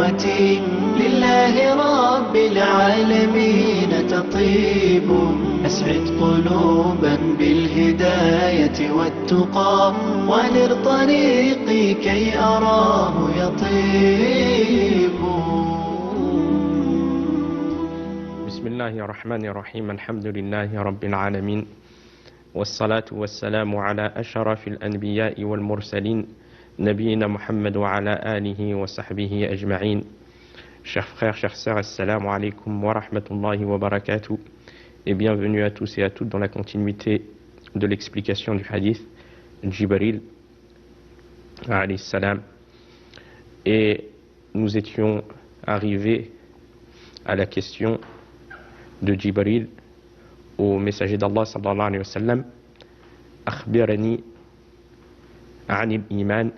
دعوتي لله رب العالمين تطيب. أسعد قلوبا بالهداية والتقى، وانر طريقي كي أراه يطيب. بسم الله الرحمن الرحيم. الحمد لله رب العالمين، والصلاة والسلام على أشرف الأنبياء والمرسلين نبينا محمد وعلى آله وصحبه أجمعين. Chers frères, chères sœurs, assalamu alaikum wa rahmatullahi wa barakatuh, et bienvenue à tous et à toutes dans la continuité de l'explication du hadith Jibril alayhi salam. Et nous étions arrivés à la question de Jibril au messager d'Allah sallallahu alayhi wa sallam: akhbirani عن الإيمان.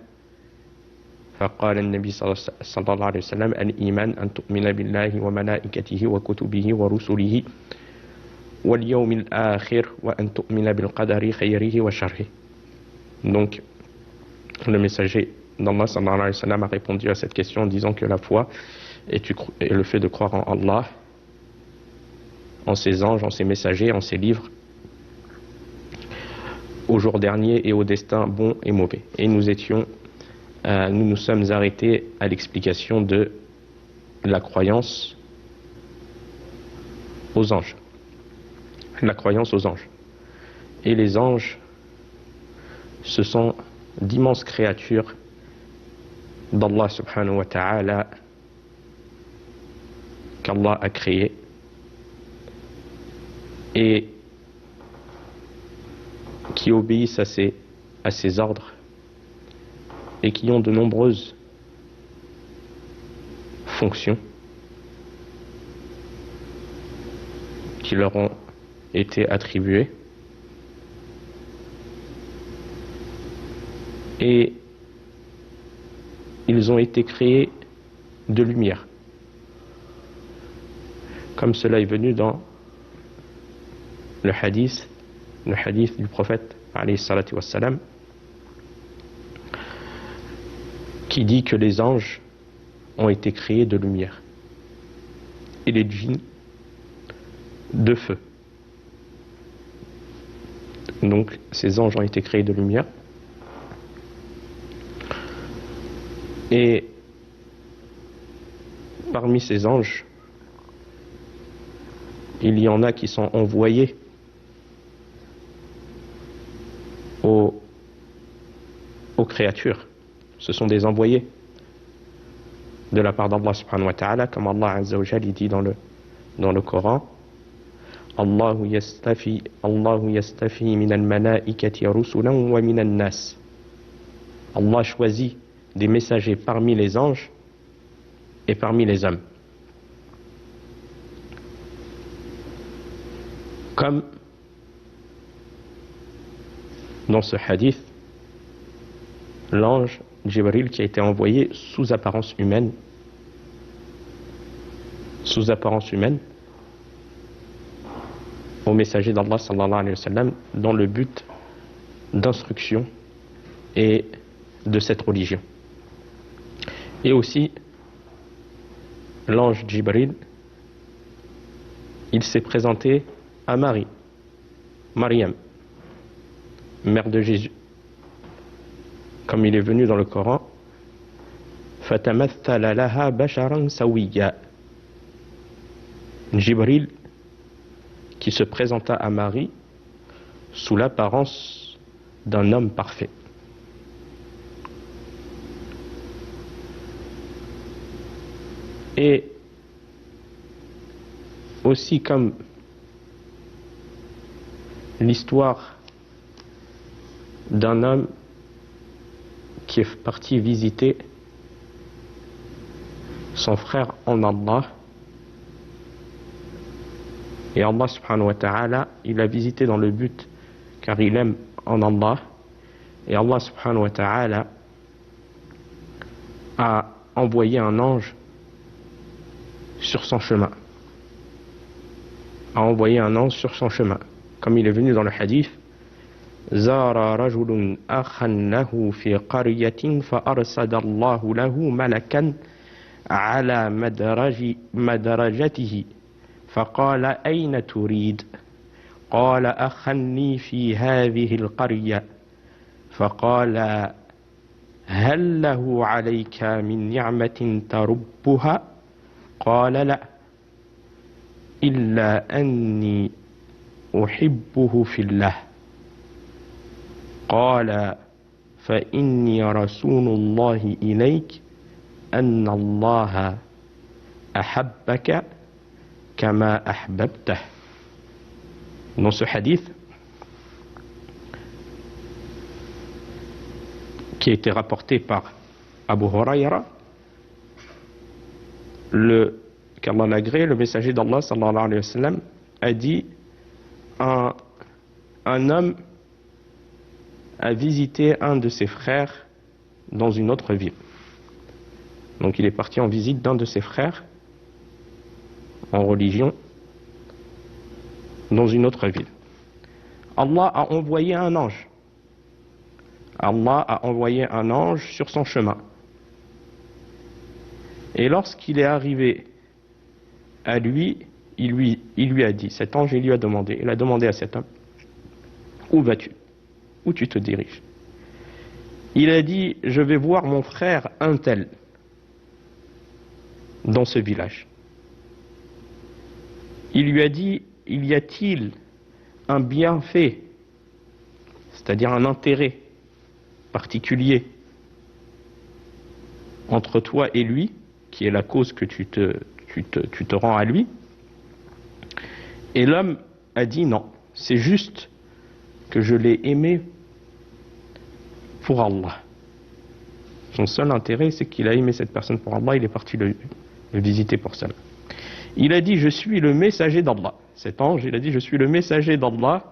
فقال النبي صلى الله عليه وسلم: الإيمان أن تؤمن بالله وملائكته وكتبه ورسله واليوم الآخر وأن تؤمن بالقدر خيره وشره. Donc, le messager d'Allah sallallahu alayhi wa sallam a répondu à cette question en disant que la foi est le fait de croire en Allah, en ses anges, en ses messagers, en ses livres, au jour dernier et au destin bon et mauvais. Et nous nous sommes arrêtés à l'explication de la croyance aux anges. La croyance aux anges. Et les anges, ce sont d'immenses créatures d'Allah subhanahu wa ta'ala qu'Allah a créées, et qui obéissent à ses ordres et qui ont de nombreuses fonctions qui leur ont été attribuées, et ils ont été créés de lumière, comme cela est venu dans le hadith du prophète alayhi salatu wassalam, qui dit que les anges ont été créés de lumière et les djinns de feu. Donc ces anges ont été créés de lumière, et parmi ces anges, il y en a qui sont envoyés aux créatures. Ce sont des envoyés de la part d'Allah subhanahu wa ta'ala, comme Allah azza wa jalla dit dans le Coran: Allahu yastafi min al-malaikati rusulan wa min al-nas. Allah choisit des messagers parmi les anges et parmi les hommes. Comme dans ce hadith, l'ange Jibril qui a été envoyé sous apparence humaine, au messager d'Allah sallallahu alayhi wa sallam, dans le but d'instruction et de cette religion. Et aussi, l'ange Jibril, il s'est présenté à Maryam, mère de Jésus, comme il est venu dans le Coran: فَتَمَثَّلَ لَهَا بَشَرًا سَوِيًّا. Jibril qui se présenta à Marie sous l'apparence d'un homme parfait. Et aussi, comme l'histoire d'un homme qui est parti visiter son frère en Allah, et Allah subhanahu wa ta'ala, il l'a visité dans le but car il aime en Allah, et Allah subhanahu wa ta'ala a envoyé un ange sur son chemin, comme il est venu dans le hadith: زار رجل أخا له في قرية فأرسل الله له ملكا على مدرجته فقال أين تريد؟ قال أخلني في هذه القرية. فقال هل له عليك من نعمة تربها؟ قال لا، إلا أني أحبه في الله. قال فإني رسول الله إليك أن الله أحبك كما أحببته. Dans ce hadith, qui a été rapporté par Abu Huraira, qu'Allah l'agrée, le messager d'Allah sallallahu alayhi wa sallam a dit un homme a visité un de ses frères dans une autre ville. Donc il est parti en visite d'un de ses frères en religion dans une autre ville. Allah a envoyé un ange. Allah a envoyé un ange sur son chemin. Et lorsqu'il est arrivé à lui, il lui a dit, cet ange, il a demandé à cet homme, où vas-tu? Où tu te diriges? Il a dit, je vais voir mon frère un tel dans ce village. Il lui a dit, y a-t-il un bienfait, c'est-à-dire un intérêt particulier entre toi et lui, qui est la cause que tu te rends à lui? Et l'homme a dit non, c'est juste que je l'ai aimé pour Allah. Son seul intérêt, c'est qu'il a aimé cette personne pour Allah, il est parti le visiter pour cela. Il a dit, je suis le messager d'Allah. Cet ange, il a dit, je suis le messager d'Allah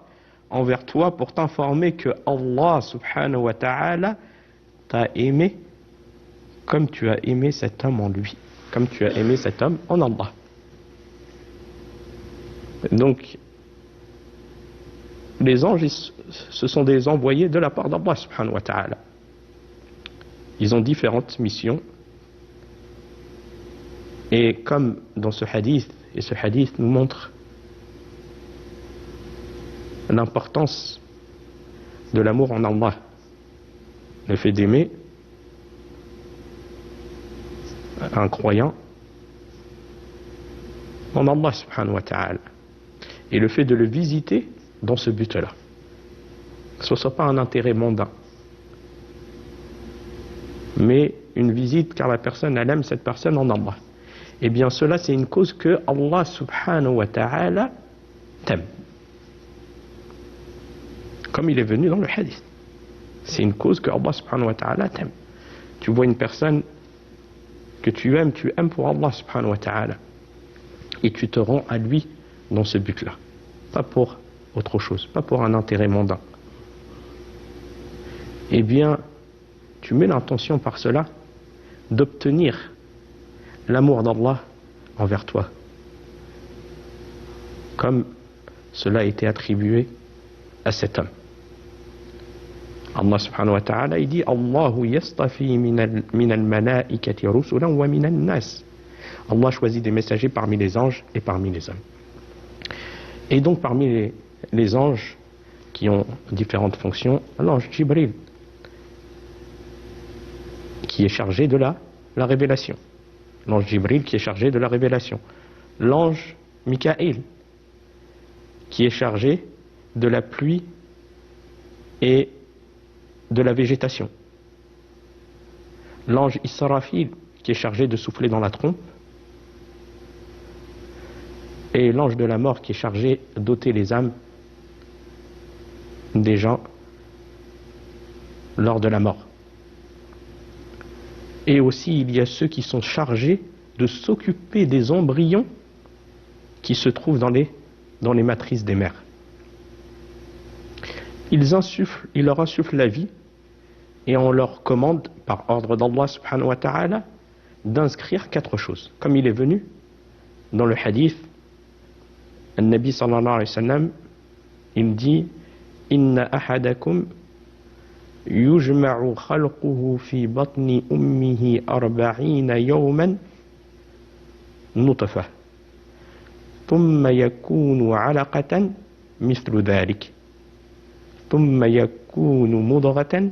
envers toi pour t'informer que Allah subhanahu wa ta'ala t'a aimé comme tu as aimé cet homme en lui, comme tu as aimé cet homme en Allah. Donc, les anges, ce sont des envoyés de la part d'Allah subhanahu wa ta'ala. Ils ont différentes missions. Et comme dans ce hadith, et ce hadith nous montre l'importance de l'amour en Allah, le fait d'aimer un croyant en Allah subhanahu wa ta'ala, et le fait de le visiter dans ce but-là, que ce ne soit pas un intérêt mondain, mais une visite car la personne, elle aime cette personne en Allah. Eh bien cela c'est une cause que Allah subhanahu wa ta'ala t'aime. Comme il est venu dans le hadith. C'est une cause que Allah subhanahu wa ta'ala t'aime. Tu vois une personne que tu aimes pour Allah subhanahu wa ta'ala. Et tu te rends à lui dans ce but-là. Pas pour autre chose, pas pour un intérêt mondain. Eh bien, tu mets l'intention par cela d'obtenir l'amour d'Allah envers toi, comme cela a été attribué à cet homme. Allah subhanahu wa ta'ala, il dit Allahu yastafi min al-malaikati rusulan wa min al-nas. Allah choisit des messagers parmi les anges et parmi les hommes. Et donc parmi les anges qui ont différentes fonctions, l'ange Jibril, qui est chargé de la révélation. L'ange Jibril qui est chargé de la révélation. L'ange Mikaël qui est chargé de la pluie et de la végétation. L'ange Israfil qui est chargé de souffler dans la trompe. Et l'ange de la mort qui est chargé d'ôter les âmes des gens lors de la mort. Et aussi il y a ceux qui sont chargés de s'occuper des embryons qui se trouvent dans les matrices des mères. Ils leur insufflent la vie et on leur commande par ordre d'Allah subhanahu wa ta'ala d'inscrire 4 choses. Comme il est venu dans le hadith, le Nabi sallallahu alayhi wa sallam, il dit Inna ahadakum yujma'u khalquhu fi batni ummihi arba'ina yawman نطفة ثم يكون علقة مثل ذلك ثم يكون مضغة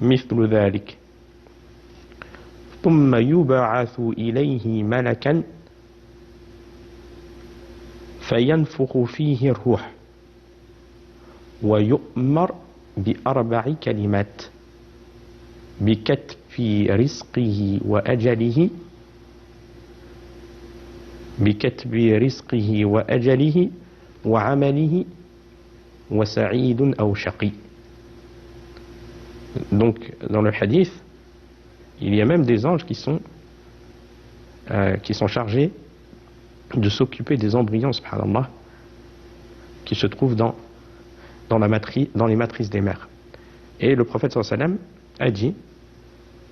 مثل ذلك ثم يبعث إليه ملكا فينفخ فيه الروح ويؤمر بأربع كلمات بكتب رزقه وأجله بكتب رزقه وأجله وعمله وسعيد أو شقي. Donc, dans le hadith, il y a même des anges qui sont chargés de s'occuper des embryons, subhanallah, qui se trouvent dans les matrices des mères. Et le prophète sallallahu alayhi wa sallam a dit,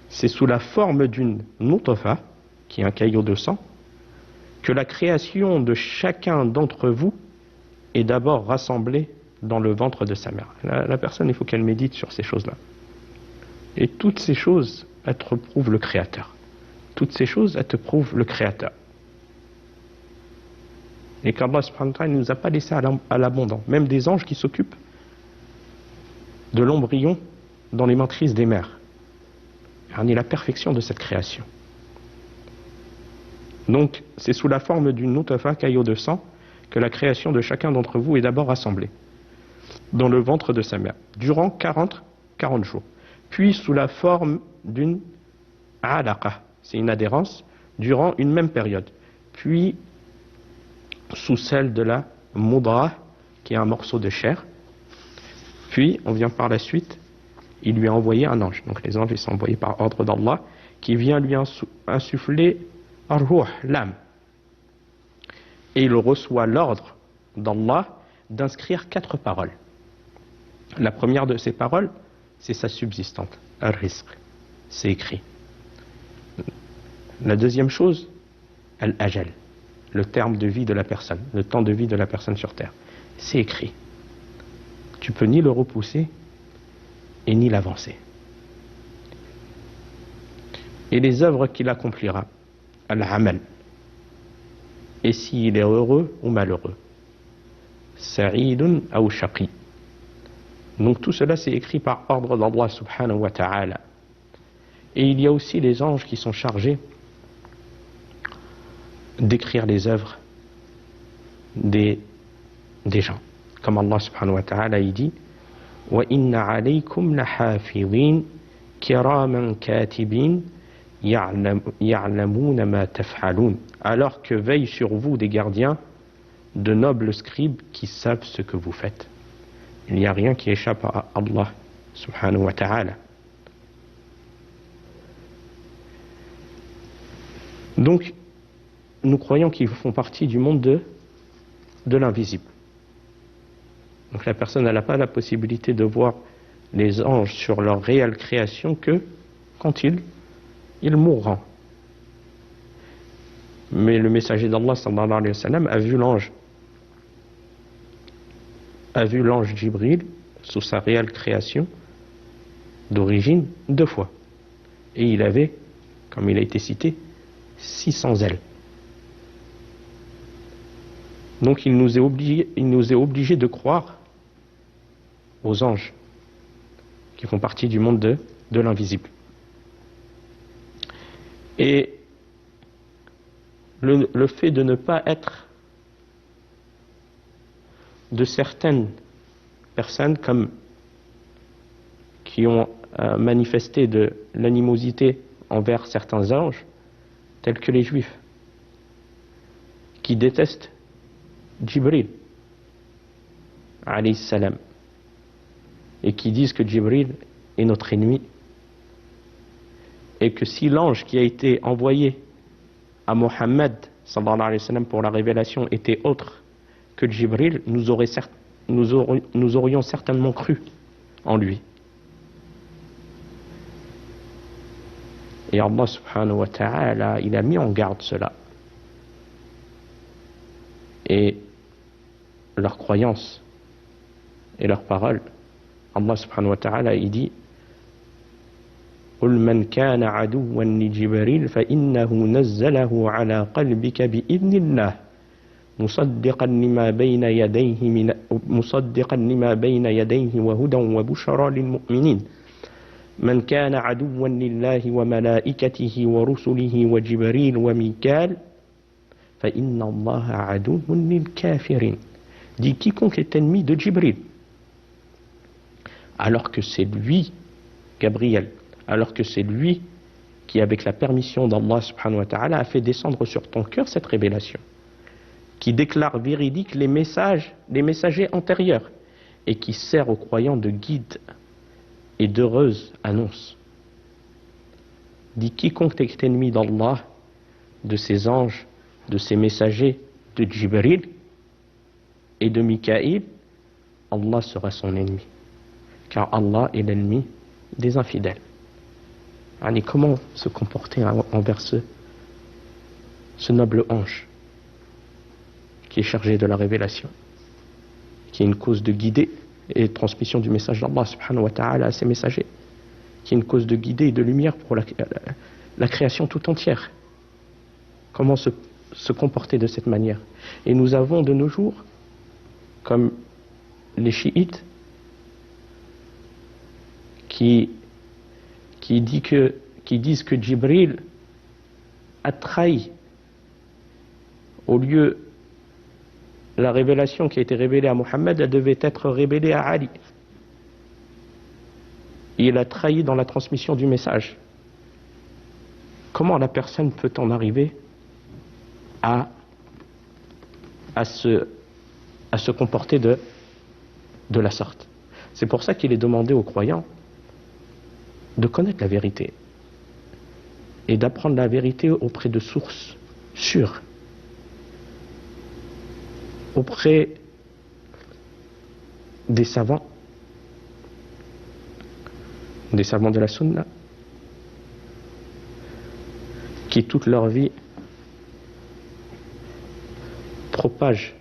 c'est sous la forme d'une nutfa, qui est un caillot de sang, que la création de chacun d'entre vous est d'abord rassemblée dans le ventre de sa mère. La personne, il faut qu'elle médite sur ces choses-là. Et toutes ces choses, elles te prouvent le Créateur. Toutes ces choses, elles te prouvent le Créateur. Et qu'Allah subhanahu wa ta'ala ne nous a pas laissé à l'abandon. Même des anges qui s'occupent de l'embryon dans les matrices des mères. On est la perfection de cette création. Donc, c'est sous la forme d'une nutfa, caillot de sang, que la création de chacun d'entre vous est d'abord rassemblée dans le ventre de sa mère, durant 40 jours. Puis sous la forme d'une alaqa, c'est une adhérence, durant une même période. Puis sous celle de la mudra, qui est un morceau de chair. Puis, on vient par la suite, il lui a envoyé un ange. Donc les anges, ils sont envoyés par ordre d'Allah, qui vient lui insuffler ar-ruh, l'âme. Et il reçoit l'ordre d'Allah d'inscrire 4 paroles. La première de ces paroles, c'est sa subsistante, ar-rizq. C'est écrit. La deuxième chose, al-ajal, le terme de vie de la personne, le temps de vie de la personne sur terre. C'est écrit. Tu peux ni le repousser et ni l'avancer. Et les œuvres qu'il accomplira, al-amal, et s'il est heureux ou malheureux, sa'idun ou shaqi. Donc tout cela c'est écrit par ordre d'Allah subhanahu wa ta'ala. Et il y a aussi les anges qui sont chargés d'écrire les œuvres des gens. Comme Allah subhanahu wa ta'ala il dit wa inna alaykum lahafidhin kiraman katibin ya'lamuna ma taf'alun, alors que veillent sur vous des gardiens de nobles scribes qui savent ce que vous faites. Il n'y a rien qui échappe à Allah subhanahu wa ta'ala. Donc nous croyons qu'ils font partie du monde de l'invisible. Donc la personne n'a pas la possibilité de voir les anges sur leur réelle création que quand ils mourront. Mais le messager d'Allah sallallahu alayhi wa sallam a vu l'ange Jibril sous sa réelle création d'origine 2 fois. Et il avait, comme il a été cité, 600 ailes. Donc il nous est obligé de croire aux anges qui font partie du monde de l'invisible. Et le fait de ne pas être de certaines personnes comme qui ont manifesté de l'animosité envers certains anges, tels que les juifs, qui détestent Jibril alayhi salam et qui disent que Jibril est notre ennemi et que si l'ange qui a été envoyé à Mohammed sallallahu alayhi wa sallam pour la révélation était autre que Jibril, nous aurions certainement cru en lui. Et Allah subhanahu wa ta'ala, il a mis en garde cela. Et leur croyance et leurs paroles, Allah subhanahu wa ta'ala, il dit قل من كان عدوا لجبريل فإنه نزله على قلبك بإذن الله مصدقا لما بين يديه وهدى وبشرى للمؤمنين من كان عدوا لله وملائكته ورسله وجبريل وميكال فإن الله عدو للكافرين. Dit quiconque est ennemi de Jibril, alors que c'est lui, Gabriel, alors que c'est lui qui, avec la permission d'Allah subhanahu wa ta'ala, a fait descendre sur ton cœur cette révélation, qui déclare véridique les messagers antérieurs, et qui sert aux croyants de guide et d'heureuse annonce. Dit quiconque est ennemi d'Allah, de ses anges, de ses messagers, de Jibril et de Mikaïl, Allah sera son ennemi, car Allah est l'ennemi des infidèles. Et comment se comporter envers ce noble ange qui est chargé de la révélation, qui est une cause de guider et de transmission du message d'Allah subhanahu wa ta'ala à ses messagers, qui est une cause de guider et de lumière pour la création tout entière. Comment se comporter de cette manière? Et nous avons de nos jours, comme les chiites, qui disent que Jibril a trahi, au lieu la révélation qui a été révélée à Mohammed, elle devait être révélée à Ali. Il a trahi dans la transmission du message. Comment la personne peut en arriver à se comporter de la sorte? C'est pour ça qu'il est demandé aux croyants de connaître la vérité et d'apprendre la vérité auprès de sources sûres, auprès des savants de la Sunna, qui toute leur vie propagent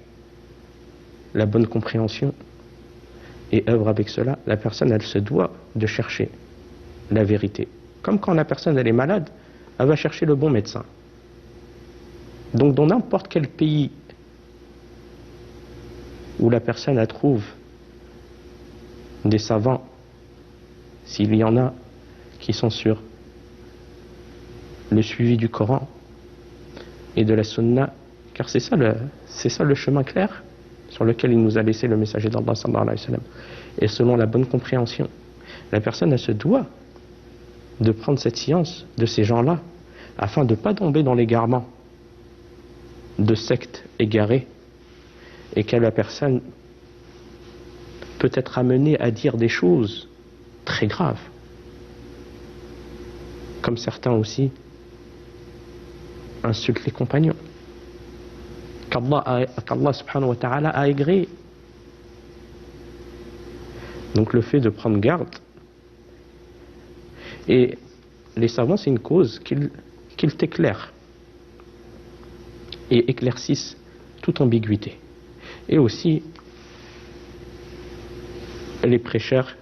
la bonne compréhension et œuvrent avec cela. La personne, elle se doit de chercher la vérité. Comme quand la personne, elle est malade, elle va chercher le bon médecin. Donc dans n'importe quel pays où la personne elle trouve des savants, s'il y en a qui sont sur le suivi du Coran et de la Sunna, car c'est ça le chemin clair sur lequel il nous a laissé le messager d'Allah sallallahu alayhi wa sallam. Et selon la bonne compréhension, la personne elle se doit de prendre cette science de ces gens-là afin de ne pas tomber dans l'égarement de sectes égarées, et que la personne peut être amenée à dire des choses très graves, comme certains aussi insultent les compagnons qu'Allah subhanahu wa ta'ala a agréé. Donc le fait de prendre garde, et les savants, c'est une cause qu'ils t'éclairent et éclaircissent toute ambiguïté. Et aussi les prêcheurs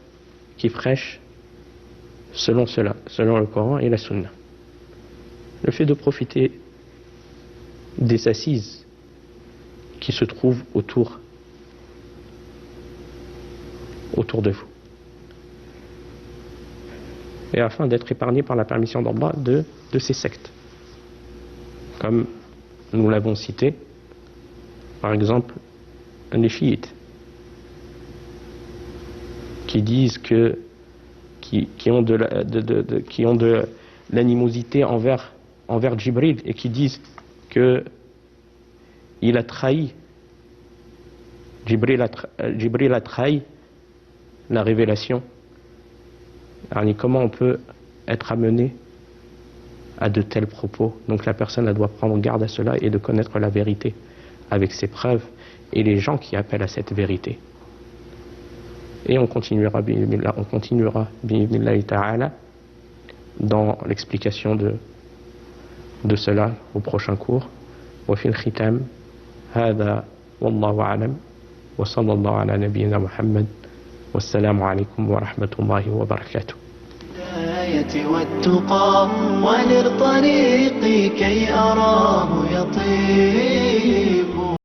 qui prêchent selon cela, selon le Coran et la Sunna. Le fait de profiter des assises qui se trouvent autour de vous, et afin d'être épargné par la permission d'Allah de ces sectes, comme nous l'avons cité, par exemple les chiites, qui disent qui ont de l'animosité envers Jibril, et qui disent que il a trahi, Jibril a trahi la révélation. Alors, comment on peut être amené à de tels propos? Donc la personne elle doit prendre garde à cela et de connaître la vérité avec ses preuves et les gens qui appellent à cette vérité. Et on continuera bi'idhnillahi ta'ala dans l'explication de cela au prochain cours. Wa fil khitam hada wallahu a'lam wa sallallahu ala nabiyyina Muhammad wassalamu alaykum wa rahmatullahi wa barakatuh. بالهداية والتقى ونر طريقي كي أراه يطيب